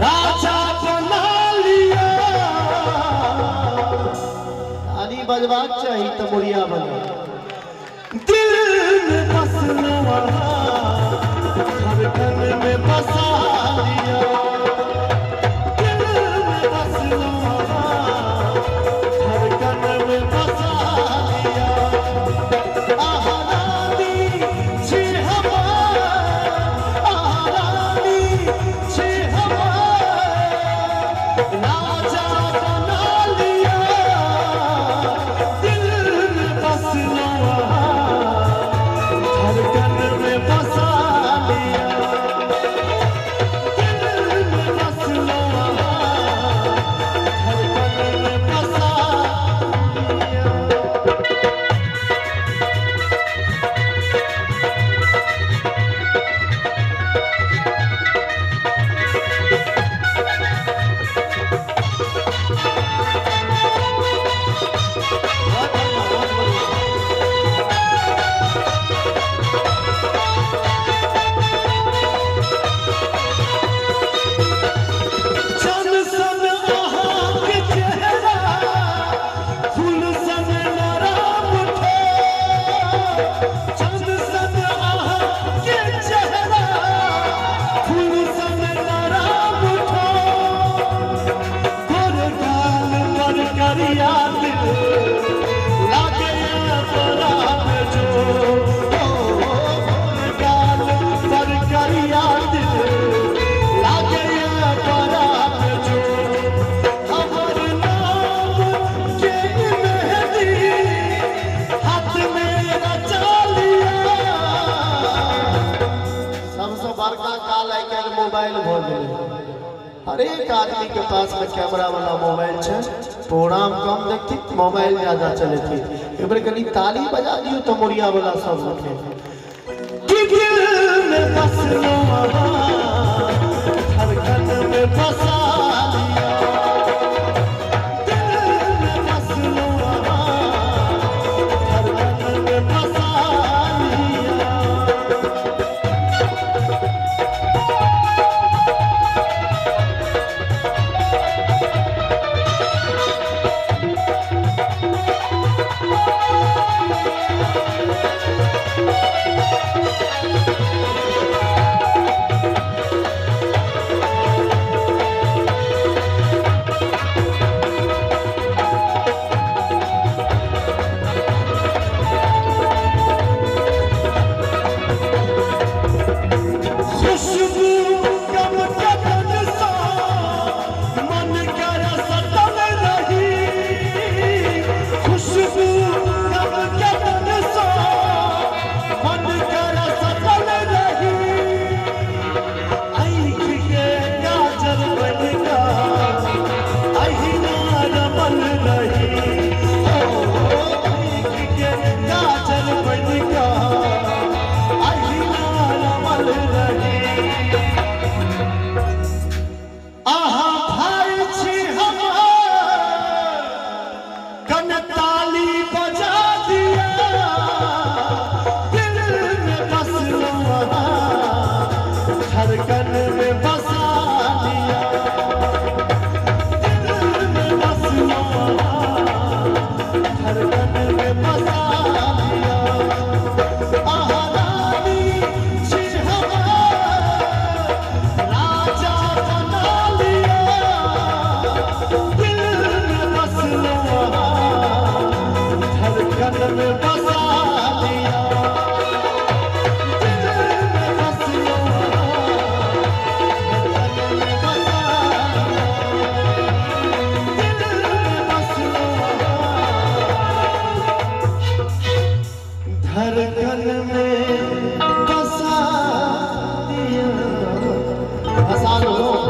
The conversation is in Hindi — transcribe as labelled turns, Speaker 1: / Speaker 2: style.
Speaker 1: राजा बना लिया। ताली बजबाक चाहिए तो मुड़िया बना। दिल में बसना धड़कन में बसा लिया। दिल में बसना धड़कन में बसा लिया। आहारानी छे हमार, आहारानी छे हमार, राजा बना लिया। दिल में बसना धड़कन में बसा लिया। दिल में बसना धड़कन में बसा लिया। चंद सन अहाँ के चेहरा, फूल सन नरम उठे। चंद सन अहाँ के चेहरा, फूल सन नरम उठे। गोर गाल पर करिया दिल, लागे बरात जो। गोर गाल पर करिया दिल, लागे बरात जो। हमर नाम के मेहंदी हाथ में रचा लिया। सबसे बड़का काल आई काल्हि मोबाइल भ गेलै। हर एक आदमी के पास में कैमरा वाला मोबाइल है। प्रोग्राम कम देखती, मोबाइल ज्यादा चलेती। एक बार कनी ताली बजा दियो तो मुड़िया वाला सब उठे। कि दिल में बसना धड़कन में बसा लिया। दिल में बसना धड़कन में बसा लिया। खुशबू कब कदन सा मन कर सतन रही। खुशबू कब कदन सा मन कर सतन रही। आँख के काजल बनका अहिनार बन रही। आँख के काजल बनका अहिनार बन रही। आहा भाई छी हमार, कन ताली बजा दिया। दिल में बसना धड़कन में बसा लिया। दिल में बसना धड़कन में बसा लिया। आहारानी छी हमार, राजा बना लिया। दिल में बसना धड़कन में बसा लिया। दिल में बसना धड़कन में बसा लिया। दिल में बसना धड़कन में बसा दिया। बसा लो।